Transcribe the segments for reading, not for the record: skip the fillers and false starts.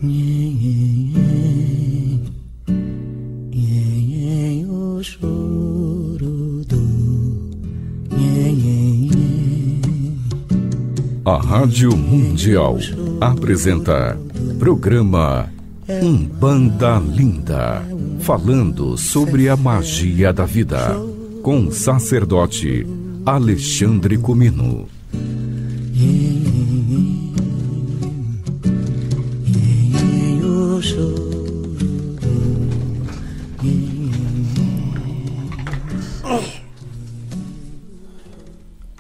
O choro do A Rádio Mundial apresenta programa Umbanda Linda, falando sobre a magia da vida, com o sacerdote Alexandre Comino.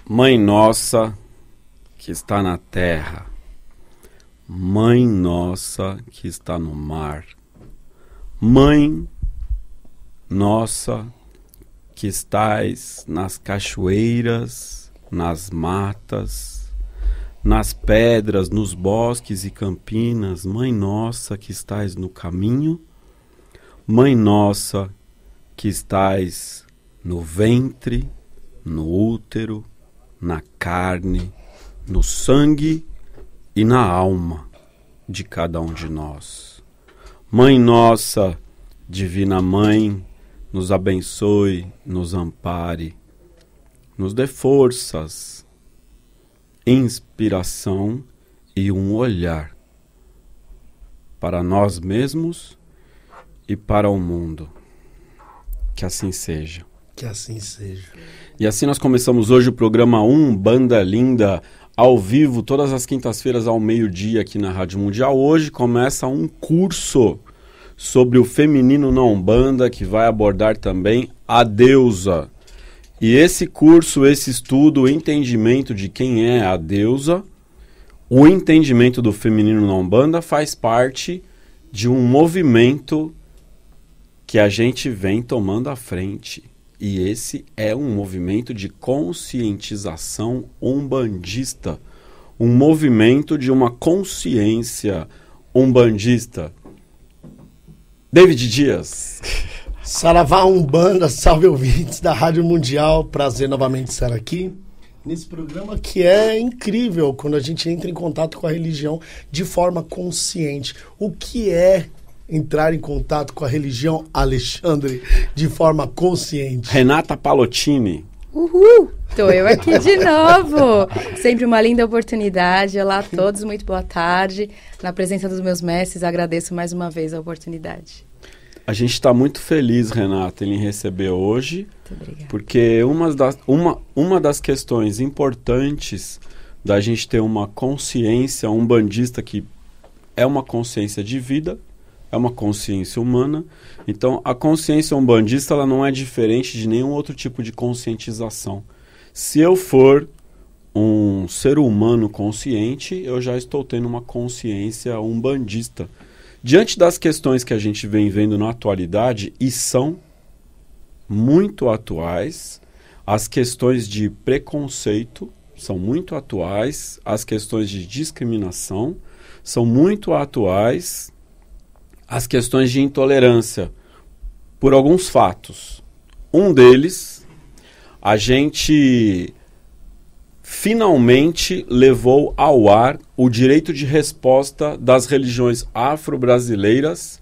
Mãe nossa que está na terra, Mãe nossa que está no mar, Mãe nossa que estais nas cachoeiras, nas matas, nas pedras, nos bosques e campinas, Mãe nossa que estais no caminho, Mãe nossa que estais no ventre, no útero, na carne, no sangue e na alma de cada um de nós. Mãe nossa, Divina Mãe, nos abençoe, nos ampare, nos dê forças, inspiração e um olhar para nós mesmos e para o mundo. Que assim seja. Que assim seja. E assim nós começamos hoje o programa Umbanda Linda, ao vivo, todas as quintas-feiras ao meio-dia aqui na Rádio Mundial. Hoje começa um curso sobre o feminino na Umbanda, que vai abordar também a deusa. E esse curso, esse estudo, o entendimento de quem é a deusa, o entendimento do feminino na Umbanda faz parte de um movimento que a gente vem tomando à frente. E esse é um movimento de conscientização umbandista, um movimento de uma consciência umbandista. David Dias. Saravá Umbanda, salve ouvintes da Rádio Mundial, prazer novamente estar aqui nesse programa que é incrível quando a gente entra em contato com a religião de forma consciente. O que é entrar em contato com a religião, Alexandre, de forma consciente? Renata Palottini. Uhul! Tô eu aqui de novo. Sempre uma linda oportunidade. Olá a todos, muito boa tarde. Na presença dos meus mestres, agradeço mais uma vez a oportunidade. A gente está muito feliz, Renata, em receber hoje. Muito obrigada. Porque uma das questões importantes da gente ter uma consciência umbandista, que é uma consciência de vida, é uma consciência humana. Então, a consciência umbandista ela não é diferente de nenhum outro tipo de conscientização. Se eu for um ser humano consciente, eu já estou tendo uma consciência umbandista. Diante das questões que a gente vem vendo na atualidade, e são muito atuais, as questões de preconceito são muito atuais, as questões de discriminação são muito atuais, as questões de intolerância, por alguns fatos. Um deles, a gente finalmente levou ao ar o direito de resposta das religiões afro-brasileiras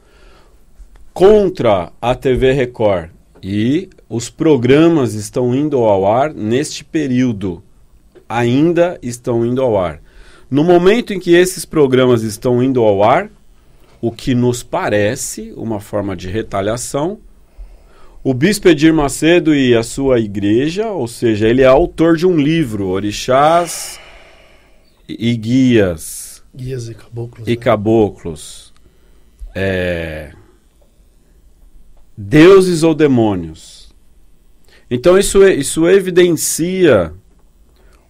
contra a TV Record. E os programas estão indo ao ar neste período. Ainda estão indo ao ar. No momento em que esses programas estão indo ao ar, o que nos parece uma forma de retaliação, o Bispo Edir Macedo e a sua igreja, ou seja, ele é autor de um livro, Orixás e Guias. Guias e Caboclos. E Caboclos. Deuses ou demônios. Então isso evidencia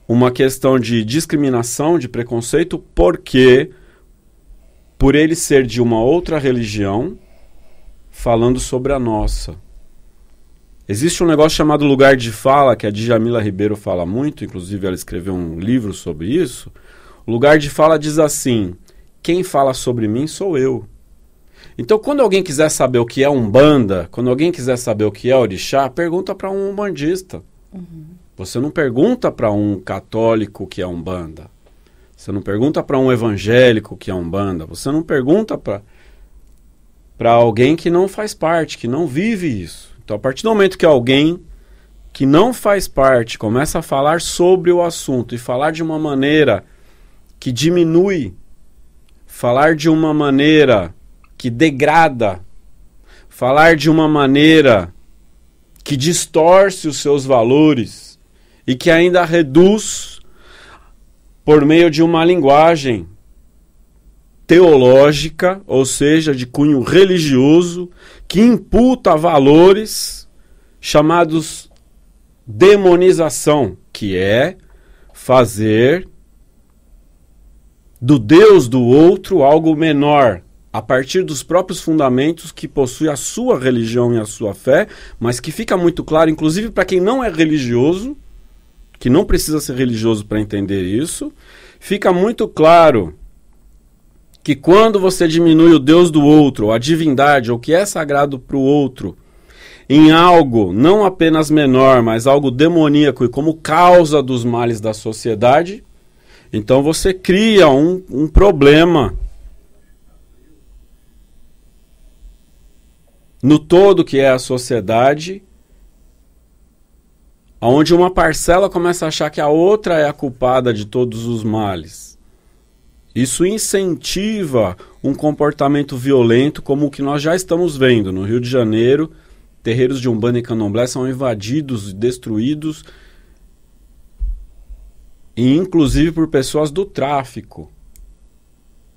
uma questão de discriminação, de preconceito, porque por ele ser de uma outra religião, falando sobre a nossa. Existe um negócio chamado lugar de fala, que a Djamila Ribeiro fala muito, inclusive ela escreveu um livro sobre isso. O lugar de fala diz assim: quem fala sobre mim sou eu. Então, quando alguém quiser saber o que é Umbanda, quando alguém quiser saber o que é Orixá, pergunta para um umbandista. Uhum. Você não pergunta para um católico o que é Umbanda. Você não pergunta para um evangélico que é Umbanda. Você não pergunta para alguém que não faz parte, que não vive isso. Então, a partir do momento que alguém que não faz parte começa a falar sobre o assunto e falar de uma maneira que diminui, falar de uma maneira que degrada, falar de uma maneira que distorce os seus valores e que ainda reduz por meio de uma linguagem teológica, ou seja, de cunho religioso, que imputa valores chamados demonização, que é fazer do Deus do outro algo menor, a partir dos próprios fundamentos que possui a sua religião e a sua fé, mas que fica muito claro, inclusive para quem não é religioso, que não precisa ser religioso para entender isso, fica muito claro que quando você diminui o Deus do outro, ou a divindade, ou o que é sagrado para o outro, em algo não apenas menor, mas algo demoníaco e como causa dos males da sociedade, então você cria um problema no todo que é a sociedade, onde uma parcela começa a achar que a outra é a culpada de todos os males. Isso incentiva um comportamento violento como o que nós já estamos vendo. No Rio de Janeiro, terreiros de Umbanda e Candomblé são invadidos e destruídos, e inclusive por pessoas do tráfico,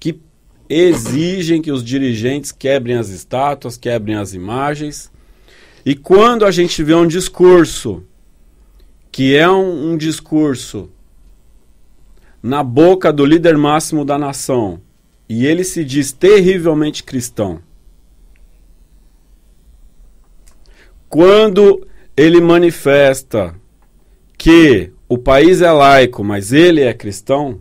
que exigem que os dirigentes quebrem as estátuas, quebrem as imagens. E quando a gente vê um discurso, que é um discurso na boca do líder máximo da nação, e ele se diz terrivelmente cristão, quando ele manifesta que o país é laico, mas ele é cristão,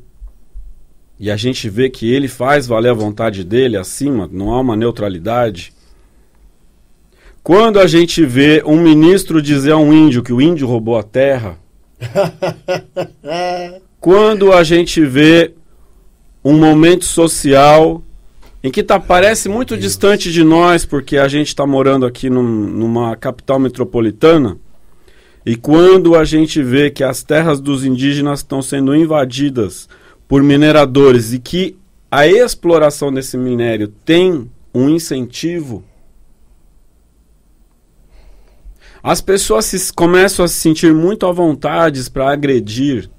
e a gente vê que ele faz valer a vontade dele acima, não há uma neutralidade. Quando a gente vê um ministro dizer a um índio que o índio roubou a terra, quando a gente vê um momento social em que parece muito distante de nós, porque a gente está morando aqui numa capital metropolitana, e quando a gente vê que as terras dos indígenas estão sendo invadidas por mineradores e que a exploração desse minério tem um incentivo, as pessoas começam a se sentir muito à vontade para agredir.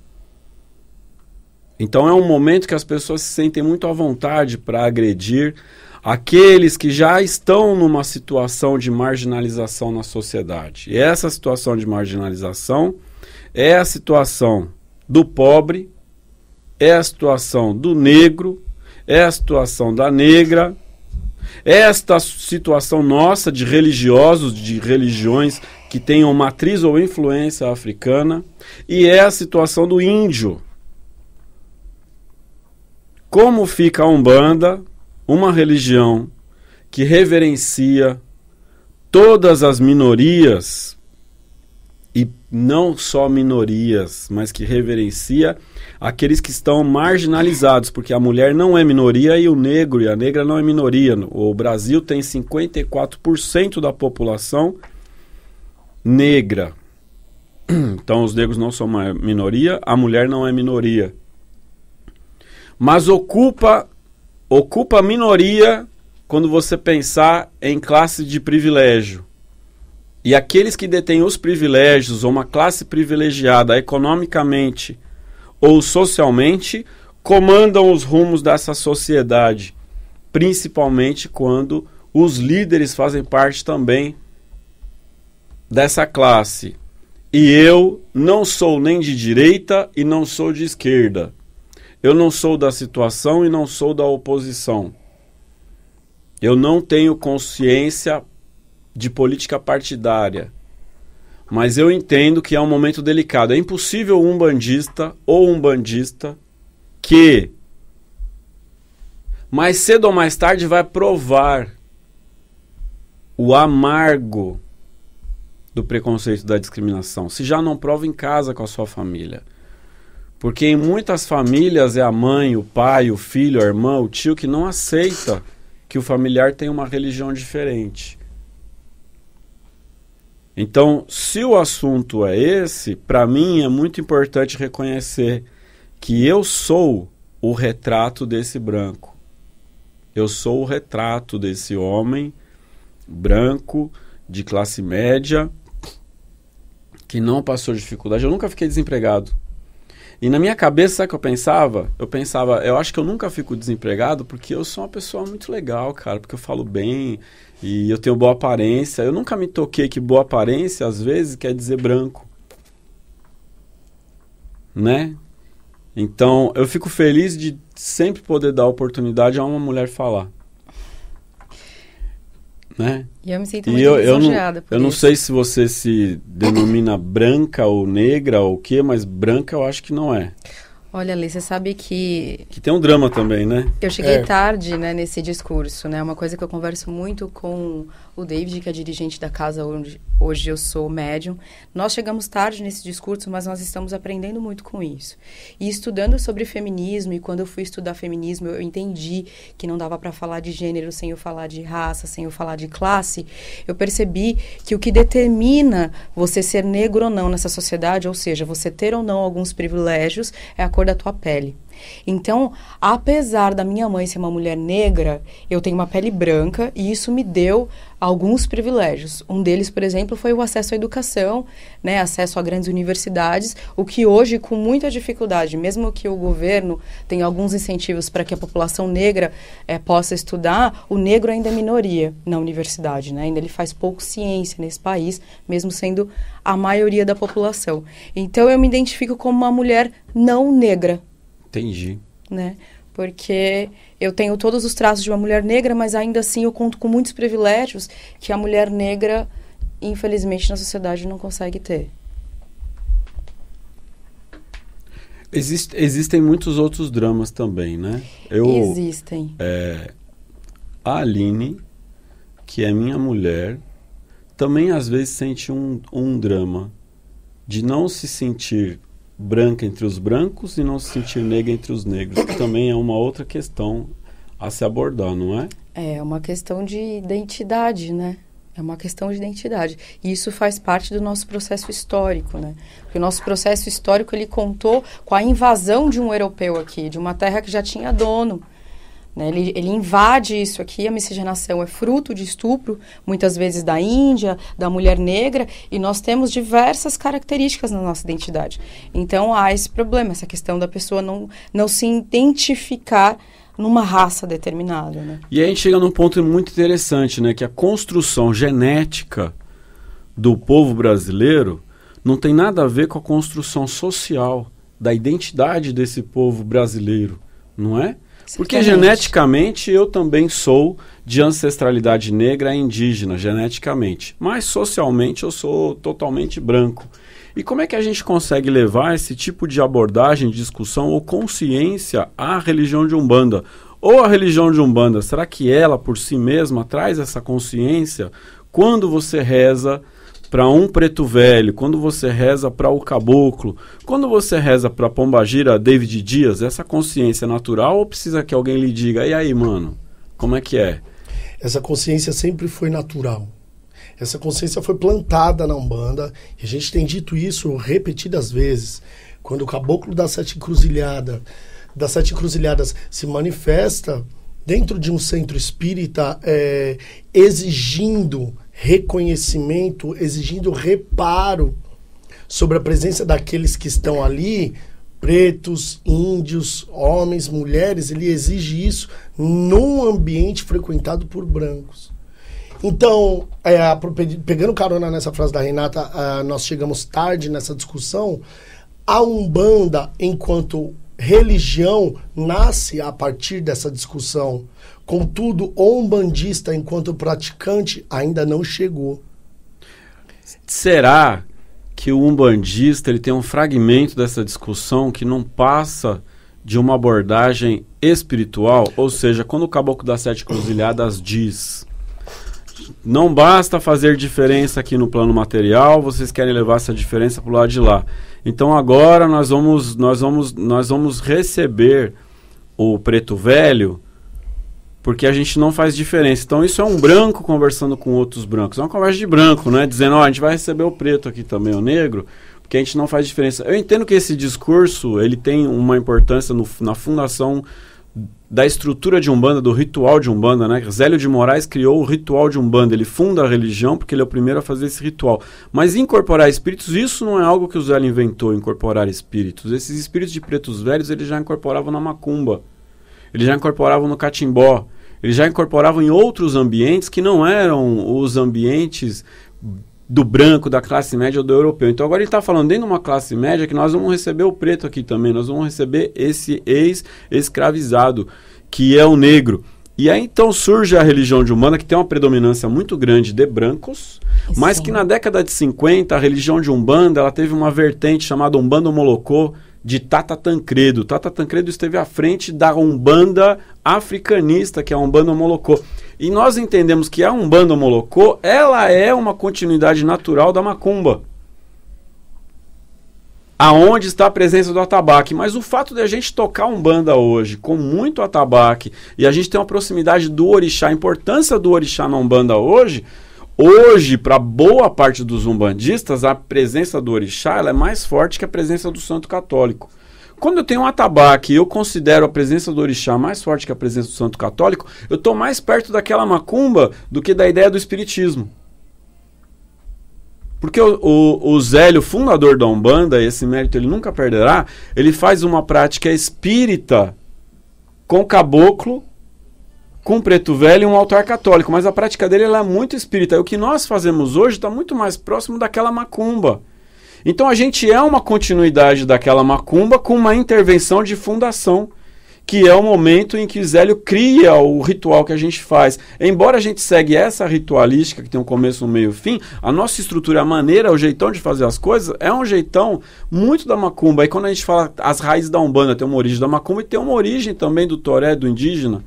Então é um momento que as pessoas se sentem muito à vontade para agredir aqueles que já estão numa situação de marginalização na sociedade. E essa situação de marginalização é a situação do pobre, é a situação do negro, é a situação da negra, é esta situação nossa de religiosos, de religiões que tenham matriz ou influência africana, e é a situação do índio. Como fica a Umbanda, uma religião que reverencia todas as minorias, e não só minorias, mas que reverencia aqueles que estão marginalizados, porque a mulher não é minoria e o negro e a negra não é minoria. O Brasil tem 54% da população negra. Então os negros não são uma minoria, a mulher não é minoria. Mas ocupa a minoria quando você pensar em classe de privilégio. E aqueles que detêm os privilégios, ou uma classe privilegiada economicamente ou socialmente, comandam os rumos dessa sociedade, principalmente quando os líderes fazem parte também dessa classe. E eu não sou nem de direita e não sou de esquerda. Eu não sou da situação e não sou da oposição. Eu não tenho consciência de política partidária. Mas eu entendo que é um momento delicado. É impossível um umbandista ou umbandista que mais cedo ou mais tarde vai provar o amargo do preconceito, da discriminação. Se já não prova em casa com a sua família. Porque em muitas famílias é a mãe, o pai, o filho, a irmã, o tio que não aceita que o familiar tem uma religião diferente. Então, se o assunto é esse, para mim é muito importante reconhecer que eu sou o retrato desse branco. Eu sou o retrato desse homem branco, de classe média, que não passou dificuldade. Eu nunca fiquei desempregado. E na minha cabeça, sabe o que eu pensava? Eu acho que eu nunca fico desempregado porque eu sou uma pessoa muito legal, cara, porque eu falo bem e eu tenho boa aparência. Eu nunca me toquei que boa aparência, às vezes, quer dizer branco. Né? Então, eu fico feliz de sempre poder dar oportunidade a uma mulher falar. Né? E eu me sinto muito lisonjeada por eu não isso. sei se você se denomina branca ou negra ou o quê, mas branca eu acho que não é. Olha, Lê, você sabe que Que tem um drama também, né? eu cheguei tarde, né, nesse discurso, né? Uma coisa que eu converso muito com o David, que é dirigente da casa onde hoje eu sou médium. Nós chegamos tarde nesse discurso, mas nós estamos aprendendo muito com isso. E estudando sobre feminismo, e quando eu fui estudar feminismo, eu entendi que não dava para falar de gênero sem eu falar de raça, sem eu falar de classe. Eu percebi que o que determina você ser negro ou não nessa sociedade, ou seja, você ter ou não alguns privilégios, é a cor da tua pele. Então, apesar da minha mãe ser uma mulher negra, eu tenho uma pele branca e isso me deu alguns privilégios. Um deles, por exemplo, foi o acesso à educação, né, acesso a grandes universidades, o que hoje, com muita dificuldade, mesmo que o governo tenha alguns incentivos para que a população negra possa estudar, o negro ainda é minoria na universidade, né? Ainda ele faz pouco ciência nesse país, mesmo sendo a maioria da população. Então, eu me identifico como uma mulher não negra. Entendi. Né? Porque eu tenho todos os traços de uma mulher negra, mas ainda assim eu conto com muitos privilégios que a mulher negra, infelizmente, na sociedade não consegue ter. Existem muitos outros dramas também, né? Existem. A Aline, que é minha mulher, também às vezes sente um drama de não se sentir branca entre os brancos e não se sentir negra entre os negros, que também é uma outra questão a se abordar, não é? É uma questão de identidade, né? É uma questão de identidade. E isso faz parte do nosso processo histórico, né? Porque o nosso processo histórico, ele contou com a invasão de um europeu aqui, de uma terra que já tinha dono. Né? Ele invade isso aqui, a miscigenação é fruto de estupro, muitas vezes da Índia, da mulher negra, e nós temos diversas características na nossa identidade. Então há esse problema, essa questão da pessoa não se identificar numa raça determinada. Né? E aí a gente chega num ponto muito interessante, né? Que a construção genética do povo brasileiro não tem nada a ver com a construção social da identidade desse povo brasileiro, não é? Porque geneticamente eu também sou de ancestralidade negra e indígena, geneticamente. Mas socialmente eu sou totalmente branco. E como é que a gente consegue levar esse tipo de abordagem, discussão ou consciência à religião de Umbanda? Ou a religião de Umbanda, será que ela por si mesma traz essa consciência quando você reza para um preto velho, quando você reza para o caboclo, quando você reza para Pombagira, David Dias, essa consciência é natural ou precisa que alguém lhe diga, e aí, mano, como é que é? Essa consciência sempre foi natural. Essa consciência foi plantada na Umbanda, e a gente tem dito isso repetidas vezes. Quando o caboclo das sete encruzilhadas se manifesta dentro de um centro espírita, exigindo reconhecimento, exigindo reparo sobre a presença daqueles que estão ali, pretos, índios, homens, mulheres, ele exige isso num ambiente frequentado por brancos. Então, pegando carona nessa frase da Renata, nós chegamos tarde nessa discussão. A Umbanda, enquanto religião, nasce a partir dessa discussão. Contudo, o umbandista, enquanto praticante, ainda não chegou. Será que o umbandista ele tem um fragmento dessa discussão que não passa de uma abordagem espiritual? Ou seja, quando o Caboclo das Sete Encruzilhadas diz não basta fazer diferença aqui no plano material, vocês querem levar essa diferença para o lado de lá. Então agora nós vamos receber o preto velho, porque a gente não faz diferença. Então isso é um branco conversando com outros brancos. É uma conversa de branco, né? Dizendo, a gente vai receber o preto aqui também, o negro, porque a gente não faz diferença. Eu entendo que esse discurso, ele tem uma importância na fundação da estrutura de Umbanda, do ritual de Umbanda, né? Zélio de Moraes criou o ritual de Umbanda. Ele funda a religião porque ele é o primeiro a fazer esse ritual. Mas incorporar espíritos, isso não é algo que o Zélio inventou, incorporar espíritos. Esses espíritos de pretos velhos, eles já incorporavam na macumba. Eles já incorporavam no catimbó. Eles já incorporavam em outros ambientes que não eram os ambientes do branco, da classe média ou do europeu. Então agora ele está falando dentro de uma classe média que nós vamos receber o preto aqui também. Nós vamos receber esse ex-escravizado, que é o negro. E aí então surge a religião de Umbanda, que tem uma predominância muito grande de brancos, mas que na década de 50 a religião de Umbanda ela teve uma vertente chamada Umbanda Molocô, de Tata Tancredo. Tata Tancredo esteve à frente da Umbanda africanista, que é a Umbanda Molocô. E nós entendemos que a Umbanda Molocô, ela é uma continuidade natural da macumba, aonde está a presença do atabaque. Mas o fato de a gente tocar Umbanda hoje com muito atabaque, e a gente tem uma proximidade do orixá, a importância do orixá na Umbanda hoje, para boa parte dos umbandistas, a presença do orixá ela é mais forte que a presença do santo católico. Quando eu tenho um atabaque e eu considero a presença do orixá mais forte que a presença do santo católico, eu estou mais perto daquela macumba do que da ideia do espiritismo. Porque o Zélio, fundador da Umbanda, esse mérito ele nunca perderá, ele faz uma prática espírita com caboclo, com preto velho e um altar católico, mas a prática dele ela é muito espírita. E o que nós fazemos hoje está muito mais próximo daquela macumba. Então a gente é uma continuidade daquela macumba com uma intervenção de fundação, que é o momento em que Zélio cria o ritual que a gente faz. Embora a gente segue essa ritualística, que tem um começo, um meio e fim, a nossa estrutura, a maneira, o jeitão de fazer as coisas, é um jeitão muito da macumba. E quando a gente fala as raízes da Umbanda, tem uma origem da macumba e tem uma origem também do toré, do indígena.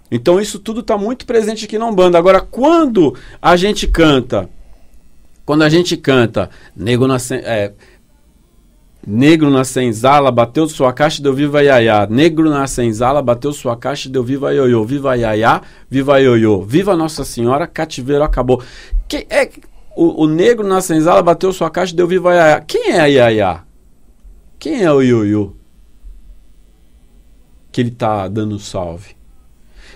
Então isso tudo está muito presente aqui na Umbanda. Agora, quando a gente canta, negro na senzala, bateu sua caixa, deu viva iaiá. Negro na senzala, bateu sua caixa, deu viva ioiô. Viva iaiá, viva ioiô. Viva Nossa Senhora, cativeiro acabou. O negro na senzala, bateu sua caixa, deu viva iaiá. Quem é a iaiá? Quem é o ioiô? Que ele está dando salve.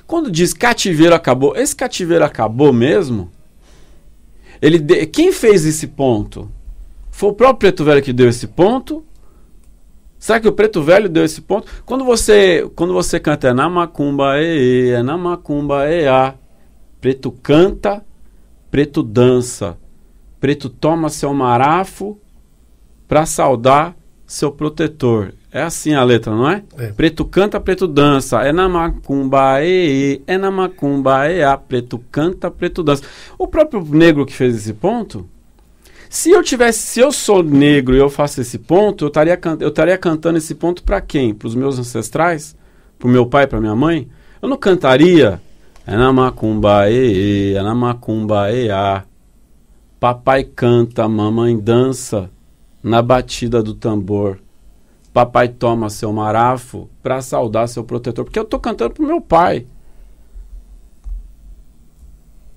Quando diz cativeiro acabou, esse cativeiro acabou mesmo? Quem fez esse ponto? Foi o próprio Preto Velho que deu esse ponto? Será que o Preto Velho deu esse ponto? Quando você canta é na macumba, é na macumba, a. Preto canta, preto dança. Preto toma seu marafo para saudar seu protetor. É assim a letra, não é? Preto canta, preto dança. É na macumba, é na macumba, a. Preto canta, preto dança. O próprio negro que fez esse ponto, se eu sou negro e eu faço esse ponto, eu estaria cantando esse ponto para quem? Para os meus ancestrais? Para o meu pai, para minha mãe? Eu não cantaria é na macumba, é na macumba, a. Papai canta, mamãe dança na batida do tambor. Papai toma seu marafo para saudar seu protetor. Porque eu estou cantando para o meu pai.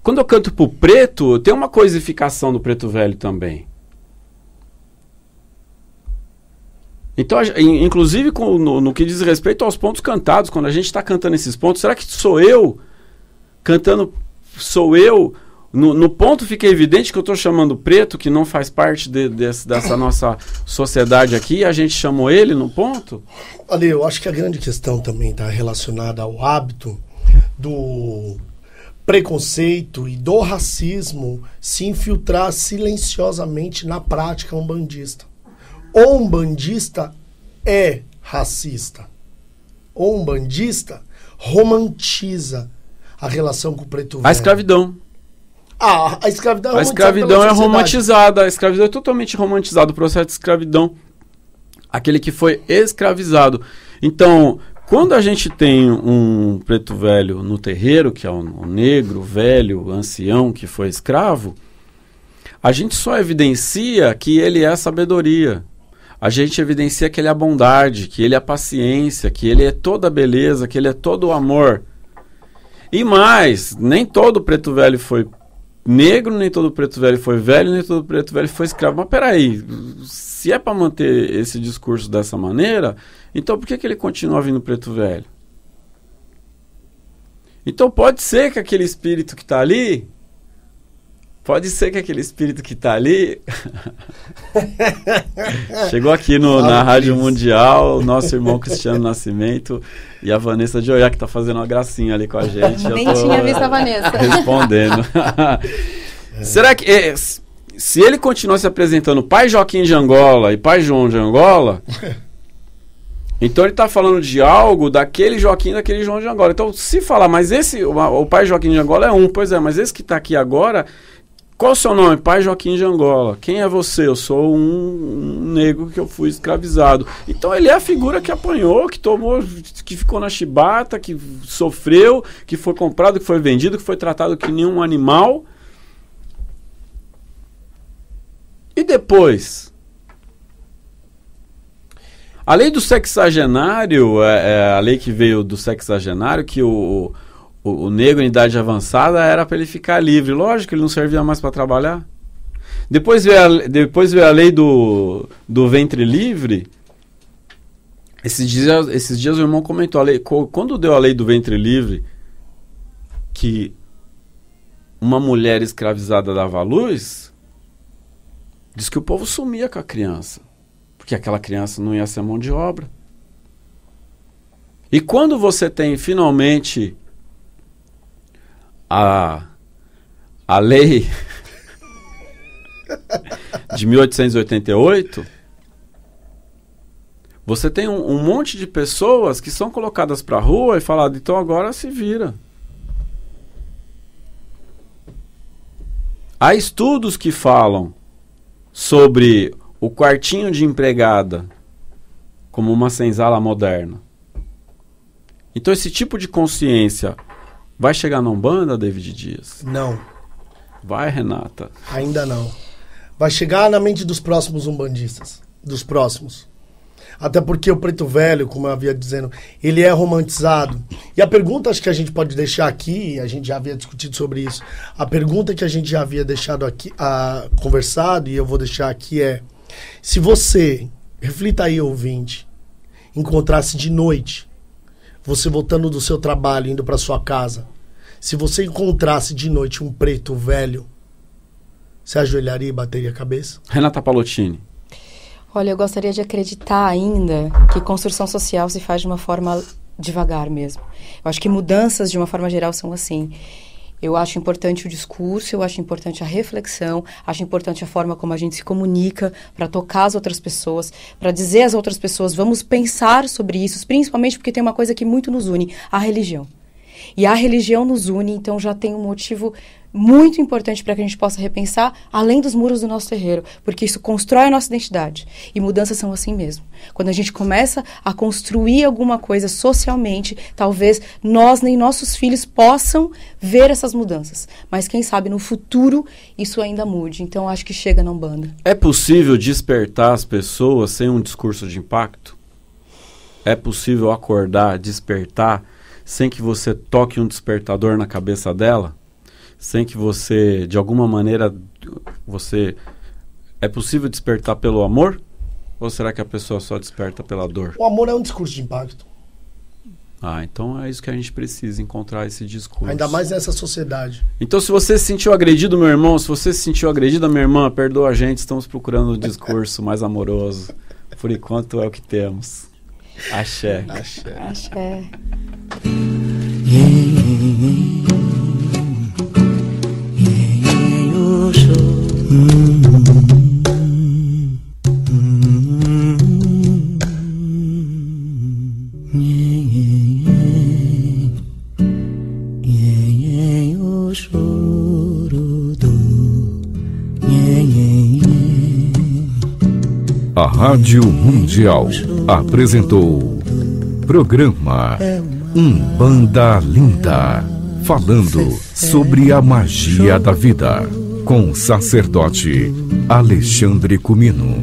Quando eu canto pro preto, tem uma coisificação do preto velho também. Então, inclusive no que diz respeito aos pontos cantados, quando a gente está cantando esses pontos, será que sou eu cantando, sou eu? No ponto fica evidente que eu estou chamando preto, que não faz parte dessa nossa sociedade aqui, a gente chamou ele no ponto? Olha, eu acho que a grande questão também está relacionada ao hábito do preconceito e do racismo se infiltrar silenciosamente na prática umbandista. O umbandista é racista. O umbandista romantiza a relação com o preto velho. A escravidão. A escravidão é romantizada. A escravidão é totalmente romantizada. O processo de escravidão, aquele que foi escravizado. Então, Quando a gente tem um preto velho no terreiro, que é um negro, velho, ancião, que foi escravo, a gente só evidencia que ele é sabedoria. A gente evidencia que ele é a bondade, que ele é a paciência, que ele é toda a beleza, que ele é todo o amor. E mais, nem todo preto velho foi negro, nem todo preto velho foi velho, nem todo preto velho foi escravo. Mas peraí, se é para manter esse discurso dessa maneira, então por que ele continua vindo preto velho? Então pode ser que aquele espírito que está ali... Chegou aqui na Rádio Mundial, o nosso irmão Cristiano Nascimento e a Vanessa de Oiá, que está fazendo uma gracinha ali com a gente. Nem tinha visto a Vanessa. Respondendo. Será que... se ele continuar se apresentando Pai Joaquim de Angola e Pai João de Angola... Então ele está falando de algo daquele Joaquim, daquele João de Angola. Então se falar, mas o Pai Joaquim de Angola é um, pois é, mas esse que está aqui agora... Qual o seu nome? Pai Joaquim de Angola. Quem é você? Eu sou um negro que eu fui escravizado. Então ele é a figura que apanhou, que tomou, que ficou na chibata, que sofreu, que foi comprado, que foi vendido, que foi tratado que nem um animal. E depois? A lei do sexagenário, a lei que veio do sexagenário, que o negro em idade avançada era para ele ficar livre. Lógico que ele não servia mais para trabalhar. Depois veio a lei do ventre livre. Esses dias o irmão comentou, quando deu a lei do ventre livre, que uma mulher escravizada dava à luz, diz que o povo sumia com a criança, porque aquela criança não ia ser mão de obra. E quando você tem finalmente a lei de 1888, você tem um monte de pessoas que são colocadas para a rua e falado, então agora se vira. Há estudos que falam sobre o quartinho de empregada como uma senzala moderna. Então esse tipo de consciência vai chegar na Umbanda, David Dias? Não. Vai, Renata? Ainda não. Vai chegar na mente dos próximos umbandistas. Dos próximos. Até porque o preto velho, como eu havia dizendo, ele é romantizado. E a pergunta, acho que a gente pode deixar aqui, a gente já havia discutido sobre isso, a pergunta que a gente já havia deixado aqui, conversado, e eu vou deixar aqui é, se você, reflita aí, ouvinte, encontrasse de noite, você voltando do seu trabalho, indo para sua casa, se você encontrasse de noite um preto velho, você ajoelharia e bateria a cabeça? Renata Palottini. Olha, eu gostaria de acreditar ainda que construção social se faz de uma forma devagar mesmo. Eu acho que mudanças, de uma forma geral, são assim. Eu acho importante o discurso, eu acho importante a reflexão, acho importante a forma como a gente se comunica para tocar as outras pessoas, para dizer às outras pessoas, vamos pensar sobre isso, principalmente porque tem uma coisa que muito nos une, a religião. E a religião nos une, então já tem um motivo muito importante para que a gente possa repensar além dos muros do nosso terreiro, porque isso constrói a nossa identidade. E mudanças são assim mesmo. Quando a gente começa a construir alguma coisa socialmente, talvez nós nem nossos filhos possam ver essas mudanças. Mas quem sabe no futuro isso ainda mude. Então acho que chega na Umbanda. É possível despertar as pessoas sem um discurso de impacto? É possível acordar, despertar, sem que você toque um despertador na cabeça dela? Sem que você, de alguma maneira, é possível despertar pelo amor? Ou será que a pessoa só desperta pela dor? O amor é um discurso de impacto. Ah, então é isso que a gente precisa, encontrar esse discurso. Ainda mais nessa sociedade. Então, se você se sentiu agredido, meu irmão, se você se sentiu agredida, minha irmã, perdoa a gente, estamos procurando um discurso mais amoroso. Por enquanto é o que temos. Axé. Axé. Axé. A Rádio Mundial apresentou Programa Umbanda Linda, falando sobre a magia da vida, com o sacerdote Alexandre Cumino.